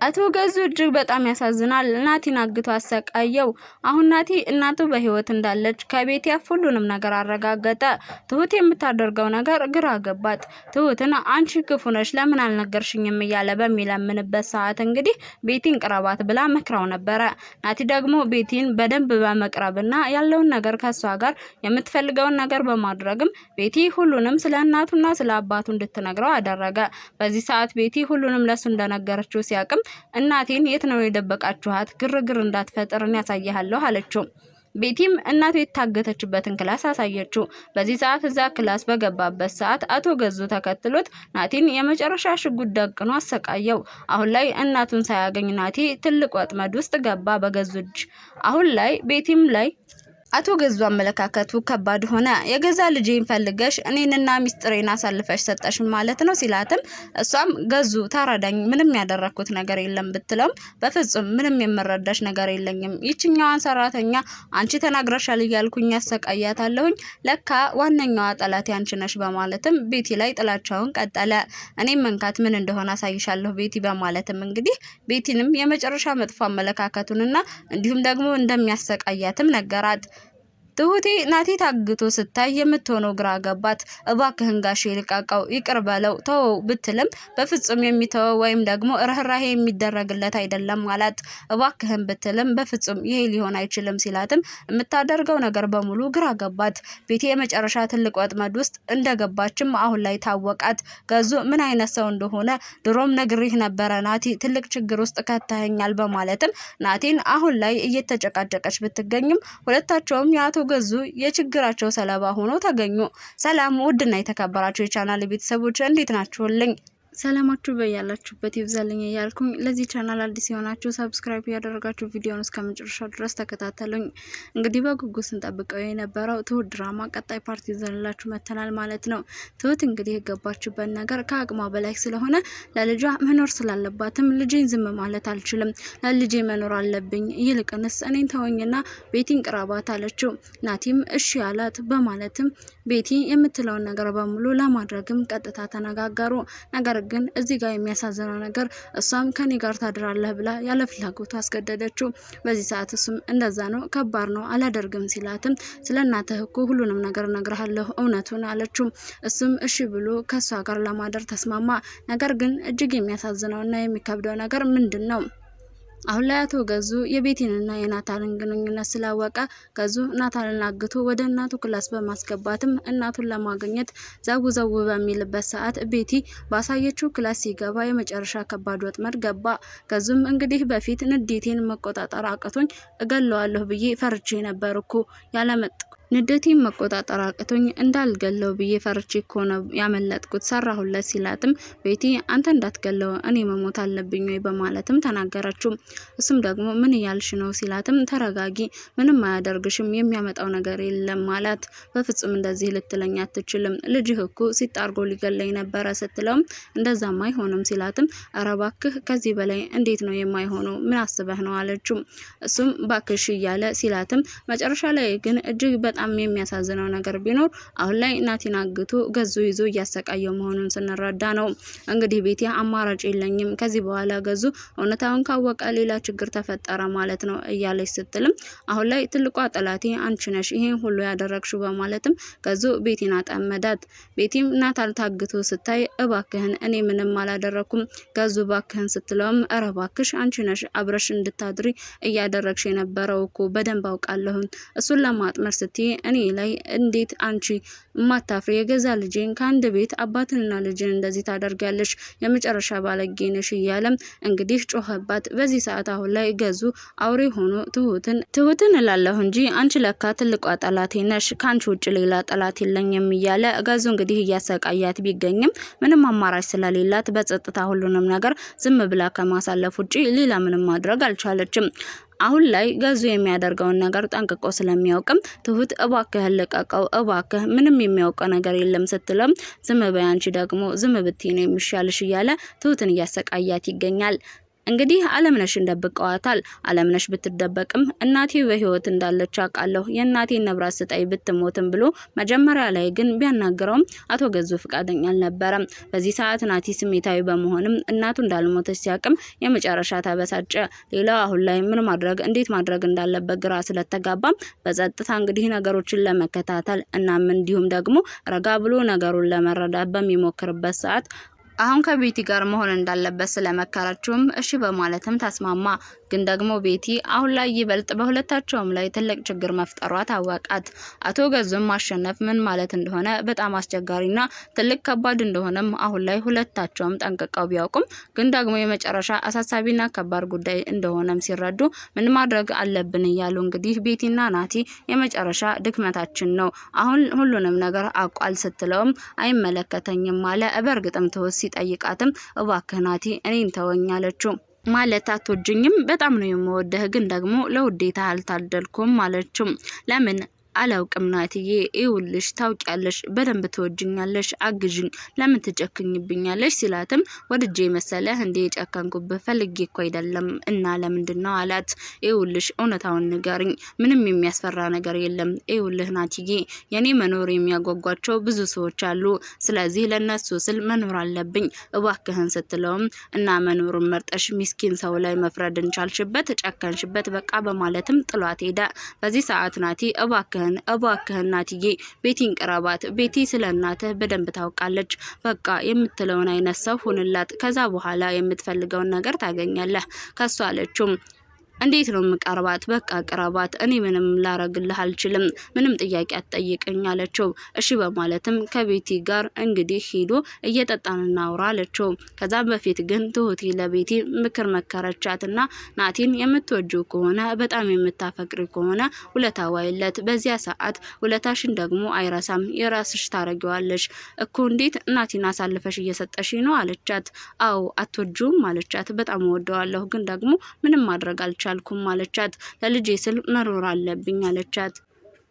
አቶ ገዙ እጅግ በጣም ያሳዝናል። ናቲን አግቶ አሰቃየው። አሁን ናቲ እናቱ በህይወት እንዳለች ከቤት ያፍ ሁሉንም ነገር አረጋገጠ። ትሁት የምታደርገው ነገር ግራ ገባት። ትሁትን አንቺ ክፉ ነሽ ለምን አልነገርሽኝም እያለ በሚለምንበት ሰዓት እንግዲህ ቤቲን ቅረባት ብላ መክራው ነበረ። ናቲ ደግሞ ቤቲን በደንብ በመቅረብና ያለውን ነገር ከሷ ጋር የምትፈልገውን ነገር በማድረግም ቤቲ ሁሉንም ስለ እናቱና ስለ አባቱ እንድትነግረው አደረገ። በዚህ ሰዓት ቤቲ ሁሉንም ለሱ እንደነገረችው ሲያቅም እናቴን የት ነው የደበቃችኋት? ግርግር እንዳትፈጥር እኔ ያሳያለሁ አለችው። ቤቲም እናቱ የታገተችበትን ክላስ አሳየችው። በዚህ ሰዓት እዛ ክላስ በገባበት ሰዓት አቶ ገዙ ተከትሎት ናቲን የመጨረሻ ሽጉጥ ደቅኖ አሰቃየው። አሁን ላይ እናቱን ሳያገኝ ናቲ ትልቅ ወጥመድ ውስጥ ገባ በገዙ እጅ። አሁን ላይ ቤቲም ላይ አቶ ገዙ አመለካከቱ ከባድ ሆነ። የገዛ ልጄን ፈልገሽ እኔንና ሚስጥሬን አሳልፈሽ ሰጠሽ ማለት ነው ሲላትም እሷም ገዙ ተረዳኝ ምንም ያደረኩት ነገር የለም ብትለውም በፍጹም ምንም የምረዳሽ ነገር የለኝም ይችኛዋን ሰራተኛ አንቺ ተናግረሻል እያልኩኝ ያሰቃያታለሁኝ ለካ ዋነኛዋ ጠላት አንቺ ነሽ በማለትም ቤቲ ላይ ጥላቻውን ቀጠለ። እኔም መንካት ምን እንደሆነ አሳይሻለሁ ቤቲ በማለትም እንግዲህ ቤቲንም የመጨረሻ መጥፎ አመለካከቱንና እንዲሁም ደግሞ እንደሚያሰቃያትም ነገራት። ትሁቴ ናቲ ታግቶ ስታይ የምትሆነው ግራ ገባት። እባክህን ጋሼ ልቀቀው ይቅር በለው ተወው ብትልም በፍጹም የሚተወው ወይም ደግሞ ርህራሄ የሚደረግለት አይደለም ማለት እባክህን ብትልም በፍጹም ይሄ ሊሆን አይችልም ሲላትም የምታደርገው ነገር በሙሉ ግራ ገባት። ቤቲ የመጨረሻ ትልቅ ወጥመድ ውስጥ እንደገባችም አሁን ላይ ታወቃት። ገዙ ምን አይነት ሰው እንደሆነ ድሮም ነግሬህ ነበረ ናቲ ትልቅ ችግር ውስጥ ከተኸኛል በማለትም ናቲን አሁን ላይ እየተጨቃጨቀች ብትገኝም ሁለታቸውም ያቶ ገዙ የችግራቸው ሰለባ ሆኖ ተገኙ። ሰላም ውድና የተከበራችሁ የቻናል ቤተሰቦች እንዴት ናችሁልኝ? ሰላማችሁ በያላችሁበት ይብዛልኝ እያልኩኝ ለዚህ ቻናል አዲስ የሆናችሁ ሰብስክራይብ ያደረጋችሁ ቪዲዮውን እስከመጨረሻው ድረስ ተከታተሉኝ። እንግዲህ በጉጉት ስንጠብቀው የነበረው ትሁት ድራማ ቀጣይ ፓርቲ ይዘንላችሁ መተናል ማለት ነው። ትሁት እንግዲህ የገባችበት ነገር ከአቅሟ በላይ ስለሆነ ለልጇ መኖር ስላለባትም ልጄን ዝም ማለት አልችልም፣ ለልጄ መኖር አለብኝ፣ ይልቅንስ እኔን ተወኝና ቤቲን ቅረባት አለችው። ናቲም እሺ ያላት በማለትም ቤቲ የምትለውን ነገር በሙሉ ለማድረግም ቀጥታ ተነጋገሩ። ነገር ግን እዚህ ጋር የሚያሳዝነው ነገር እሷም ከኔ ጋር ታድራለህ ብላ ያለ ፍላጎቱ አስገደደችው። በዚህ ሰዓት እሱም እንደዛ ነው ከባድ ነው አላደርግም ሲላትም ስለናተህ እኮ ሁሉንም ነገር ነግርሃለሁ እውነቱን አለችው። እሱም እሺ ብሎ ከሷ ጋር ለማደር ተስማማ። ነገር ግን እጅግ የሚያሳዝነውና የሚከብደው ነገር ምንድነው? አሁን ላይ አቶ ገዙ የቤቲንና የናታልን ግንኙነት ስላወቀ ገዙ ናታልን አግቶ ወደ እናቱ ክላስ በማስገባትም እናቱን ለማግኘት ዘው በሚልበት ሰዓት ቤቲ ባሳየችው ክላስ ሲገባ የመጨረሻ ከባድ ወጥመድ ገባ። ገዙም እንግዲህ በፊት ንዴቴን መቆጣጠር አቅቶኝ እገለዋለሁ ብዬ ፈርቼ ነበር እኮ ያለመጥ ንዴቴን መቆጣጠር አቅቶኝ እንዳልገለው ብዬ ፈርቼ እኮ ነው ያመለጥኩት ሰራሁለት ሲላትም ቤቲ አንተ እንዳትገለው እኔ መሞት አለብኝ ወይ በማለትም ተናገረችው። እሱም ደግሞ ምን እያልሽ ነው ሲላትም ተረጋጊ ምንም አያደርግሽም የሚያመጣው ነገር የለም ማለት በፍጹም እንደዚህ ልትለኝ አትችልም ልጅህ እኮ ሲጣርጎ ሊገለኝ ነበረ ስትለውም እንደዛም አይሆንም ሲላትም ኧረ እባክህ ከዚህ በላይ እንዴት ነው የማይሆነው ምን አስበህ ነው አለችው። እሱም ባክሽ እያለ ሲላትም መጨረሻ ላይ ግን እጅግ በጣም የሚያሳዝነው ነገር ቢኖር አሁን ላይ ናቲን አግቶ ገዙ ይዞ እያሰቃየው መሆኑን ስንረዳ ነው። እንግዲህ ቤቲ አማራጭ የለኝም ከዚህ በኋላ ገዙ እውነታውን ካወቀ ሌላ ችግር ተፈጠረ ማለት ነው እያለች ስትልም አሁን ላይ ትልቋ ጠላቴ አንቺ ነሽ ይሄን ሁሉ ያደረግሽው በማለትም ገዙ ቤቲን አጠመዳት። ቤቲም ናታል ታግቶ ስታይ እባክህን እኔ ምንም አላደረኩም ገዙ ባክህን ስትለውም ኧረ እባክሽ አንቺ ነሽ አብረሽ እንድታድሪ እያደረግሽ የነበረው እኮ በደንብ አውቃለሁ እሱን ለማጥመር ስትይ እኔ ላይ እንዴት አንቺ ማታፍሪ የገዛ ልጄን ከአንድ ቤት አባትንና ልጅን እንደዚህ ታደርጋለሽ የመጨረሻ ባለጌ ነሽ እያለም እንግዲህ ጮኸባት። በዚህ ሰዓት አሁን ላይ ገዙ አውሬ ሆኖ ትሁትን እላለሁ እንጂ አንቺ ለካ ትልቋ ጠላቴ ነሽ ካንቺ ውጭ ሌላ ጠላት የለኝም እያለ ገዙ እንግዲህ እያሰቃያት ቢገኝም ምንም አማራጭ ስለሌላት በጸጥታ ሁሉንም ነገር ዝም ብላ ከማሳለፍ ውጪ ሌላ ምንም ማድረግ አልቻለችም። አሁን ላይ ገዙ የሚያደርገውን ነገር ጠንቅቆ ስለሚያውቅም ትሁት እባክህ ልቀቀው እባክህ ምንም የሚያውቀው ነገር የለም ስትለም ዝም በይ አንቺ ደግሞ ዝም ብትይ ነው የሚሻልሽ እያለ ትሁትን እያሰቃያት ይገኛል። እንግዲህ አለምነሽን ደብቀዋታል። አለምነሽ ብትደበቅም እናቴ በህይወት እንዳለች አውቃለሁ፣ የእናቴን ንብረት ስጠይ ብትሞትም ብሎ መጀመሪያ ላይ ግን ቢያናግረውም አቶ ገዙ ፍቃደኛ አልነበረም። በዚህ ሰዓት ናቲ ስሜታዊ በመሆንም እናቱ እንዳልሞተች ሲያቅም የመጨረሻ ተበሳጨ። ሌላው አሁን ላይ ምን ማድረግ እንዴት ማድረግ እንዳለበት ግራ ስለተጋባ በጸጥታ እንግዲህ ነገሮችን ለመከታተል እናም እንዲሁም ደግሞ ረጋ ብሎ ነገሩን ለመረዳት በሚሞክርበት ሰዓት አሁን ከቤቲ ጋር መሆን እንዳለበት ስለመከረችውም እሺ በማለትም ተስማማ። ግን ደግሞ ቤቲ አሁን ላይ ይበልጥ በሁለታቸውም ላይ ትልቅ ችግር መፍጠሯ ታወቃት። አቶ ገዙም ማሸነፍ ምን ማለት እንደሆነ በጣም አስቸጋሪና ትልቅ ከባድ እንደሆነም አሁን ላይ ሁለታቸውም ጠንቅቀው ቢያውቁም ግን ደግሞ የመጨረሻ አሳሳቢና ከባድ ጉዳይ እንደሆነም ሲረዱ ምን ማድረግ አለብን እያሉ እንግዲህ ቤቲና ናቲ የመጨረሻ ድክመታችን ነው አሁን ሁሉንም ነገር አቋል ስትለውም አይመለከተኝም አለ። በእርግጥም ትውስ ሲጠይቃትም እባክህ ናቲ እኔን ተወኝ አለችው። ማለት አትወጂኝም? በጣም ነው የምወደህ፣ ግን ደግሞ ለውዴታ አልታደልኩም አለችው። ለምን አላውቅም ናትዬ፣ ይውልሽ ታውቂያለሽ፣ በደንብ ትወጂኛለሽ፣ አግዥኝ፣ ለምን ትጨክኝብኛለሽ ሲላትም ወድጄ መሰለህ እንዴ የጨከንኩብህ? ፈልጌ እኮ አይደለም እና ለምንድነው አላት። ይውልሽ እውነታውን ንገሪኝ፣ ምንም የሚያስፈራ ነገር የለም። ይውልህ ናትዬ፣ የኔ መኖር የሚያጓጓቸው ብዙ ሰዎች አሉ፣ ስለዚህ ለነሱ ስል መኖር አለብኝ፣ እባክህን ስትለውም እና መኖሩን መርጠሽ ሚስኪን ሰው ላይ መፍረድን ቻልሽበት፣ ጨከንሽበት በቃ በማለትም ጥሏት ሄደ። በዚህ ሰዓት ናቲ እባክህን ናትዬ ቤቲን ቅረባት፣ ቤቲ ስለ እናትህ በደንብ ታውቃለች፣ በቃ የምትለውን አይነት ሰው ሁንላት፣ ከዛ በኋላ የምትፈልገውን ነገር ታገኛለህ ከሷ አለችው። እንዴት ነው የምቀርባት? በቃ ቅረባት፣ እኔ ምንም ላረግልህ አልችልም፣ ምንም ጥያቄ አትጠይቀኝ አለችው። እሺ በማለትም ከቤቲ ጋር እንግዲህ ሄዶ እየጠጣን እናውራ አለችው። ከዛ በፊት ግን ትሁቴ ለቤቲ ምክር መከረቻትና ናቲን የምትወጂው ከሆነ በጣም የምታፈቅሪ ከሆነ ውለታ ዋይለት፣ በዚያ ሰዓት ውለታሽን ደግሞ አይረሳም፣ የራስሽ ታረጊዋለሽ እኮ። እንዴት ናቲን አሳልፈሽ እየሰጠሽ ነው አለቻት። አዎ አትወጂውም አለቻት። በጣም ወደዋለሁ፣ ግን ደግሞ ምንም ማድረግ አልቻልኩም አለቻት። ለልጄ ስል መኖር አለብኝ አለቻት።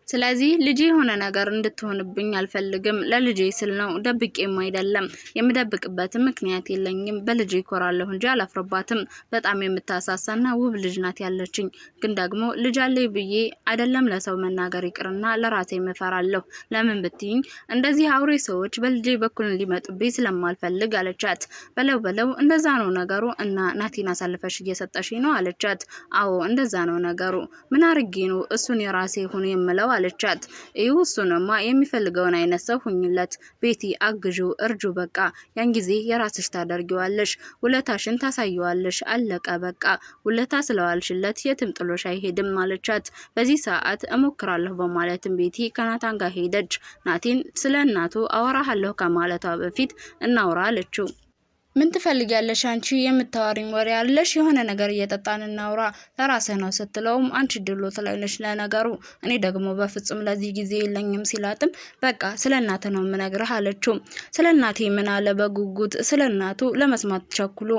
ስለዚህ ልጄ የሆነ ነገር እንድትሆንብኝ አልፈልግም፣ ለልጄ ስል ነው፣ ደብቄም አይደለም፣ የምደብቅበት ምክንያት የለኝም፣ በልጄ ኮራለሁ እንጂ አላፍርባትም። በጣም የምታሳሳና ውብ ልጅ ናት ያለችኝ፣ ግን ደግሞ ልጅ አለኝ ብዬ አይደለም ለሰው መናገር ይቅርና ለራሴ እፈራለሁ። ለምን ብትይኝ እንደዚህ አውሬ ሰዎች በልጄ በኩል እንዲመጡብኝ ስለማልፈልግ አለቻት። በለው እንደዛ ነው ነገሩ እና ናቲን አሳልፈሽ እየሰጠሽ ነው አለቻት። አዎ እንደዛ ነው ነገሩ፣ ምን አርጌ ነው እሱን የራሴ ሁን የምለው አለቻት። እሱንማ የሚፈልገውን አይነት ሰው ሁኝለት፣ ቤቲ አግዡ፣ እርጁ፣ በቃ ያን ጊዜ የራስሽ ታደርጊዋለሽ፣ ውለታሽን ታሳይዋለሽ፣ አለቀ በቃ። ውለታ ስለዋልሽለት የትም ጥሎሽ አይሄድም አለቻት። በዚህ ሰዓት እሞክራለሁ በማለትም ቤቲ ከናታን ጋር ሄደች። ናቲን ስለ እናቱ አወራሃለሁ ከማለቷ በፊት እናውራ አለችው። ምን ትፈልጊያለሽ አንቺ? የምታወሪኝ ወሬ ያለሽ? የሆነ ነገር እየጠጣን እናውራ፣ ለራስህ ነው ስትለውም አንቺ ድሎት ላይ ነሽ ለነገሩ፣ እኔ ደግሞ በፍጹም ለዚህ ጊዜ የለኝም ሲላትም በቃ ስለ እናትህ ነው የምነግርህ አለችው። ስለ እናቴ ምን አለ በጉጉት ስለ እናቱ ለመስማት ቸኩሎ፣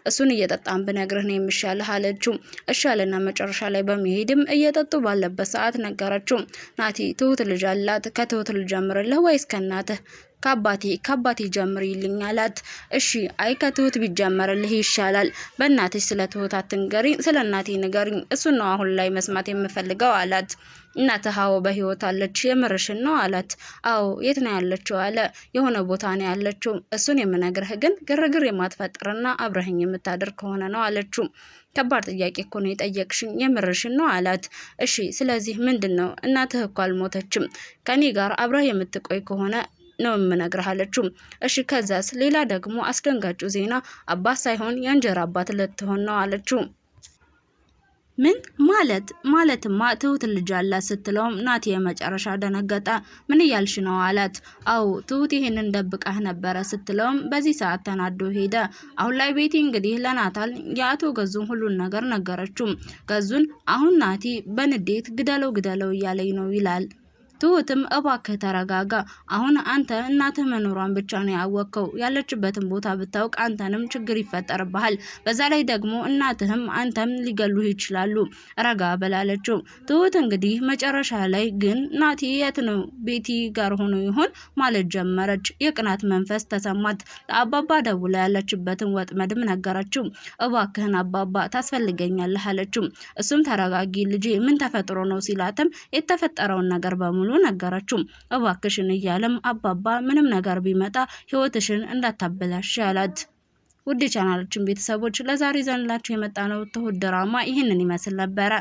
እሱን እየጠጣን ብነግርህ ነው የሚሻልህ አለችው። እሺ አለና መጨረሻ ላይ በመሄድም እየጠጡ ባለበት ሰዓት ነገረችው። ናቲ ትሁት ልጅ አላት፣ ከትሁት ልጅ ጀምርልህ ወይስ ከእናትህ? ከአባቴ ጀምሪልኝ አላት። እሺ አይ ከትሁት ቢጀመርልህ ይሻላል፣ በእናትሽ ስለ ትሁት አትንገሪኝ፣ ስለ እናቴ ንገሪኝ፣ እሱ ነው አሁን ላይ መስማት የምፈልገው አላት። እናትህ አዎ በህይወት አለች፣ የምርሽን ነው አላት። አዎ የት ነው ያለችው አለ። የሆነ ቦታ ነው ያለችው፣ እሱን የምነግርህ ግን ግርግር የማትፈጥርና አብረህኝ የምታደር ከሆነ ነው አለችው። ከባድ ጥያቄ እኮ ነው የጠየቅሽኝ፣ የምርሽን ነው አላት። እሺ ስለዚህ ምንድን ነው? እናትህ እኮ አልሞተችም፣ ከኔ ጋር አብረህ የምትቆይ ከሆነ ነው የምነግርህ አለችው። እሺ ከዛስ? ሌላ ደግሞ አስደንጋጩ ዜና አባት ሳይሆን የእንጀራ አባት ልትሆን ነው አለችው። ምን ማለትማ ትሁት ልጅ አላት ስትለውም ናቲ የመጨረሻ ደነገጠ። ምን እያልሽ ነው አላት። አው ትሁት ይሄንን ደብቃህ ነበረ ስትለውም በዚህ ሰዓት ተናዶ ሄደ። አሁን ላይ ቤቲ እንግዲህ ለናታል የአቶ ገዙን ሁሉን ነገር ነገረችው። ገዙን አሁን ናቲ በንዴት ግደለው እያለኝ ነው ይላል። ትሁትም እባክህ ተረጋጋ። አሁን አንተ እናትህ መኖሯን ብቻ ነው ያወቅከው። ያለችበትን ቦታ ብታውቅ አንተንም ችግር ይፈጠርብሃል። በዛ ላይ ደግሞ እናትህም አንተም ሊገሉህ ይችላሉ። ረጋ በላለችው። ትሁት እንግዲህ መጨረሻ ላይ ግን ናቲ የት ነው ቤቲ ጋር ሆኖ ይሆን ማለት ጀመረች። የቅናት መንፈስ ተሰማት። ለአባባ ደውላ ያለችበትን ወጥመድም ነገረችው። እባክህን አባባ ታስፈልገኛለህ አለችው። እሱም ተረጋጊ ልጄ ምን ተፈጥሮ ነው ሲላትም የተፈጠረውን ነገር በሙሉ ነገረችው። እባክሽን እያለም አባባ ምንም ነገር ቢመጣ ህይወትሽን እንዳታበላሽ ያላት። ውድ ቻናላችን ቤተሰቦች ለዛሬ ዘንላችሁ የመጣነው ትሁት ድራማ ይህንን ይመስል ነበረ።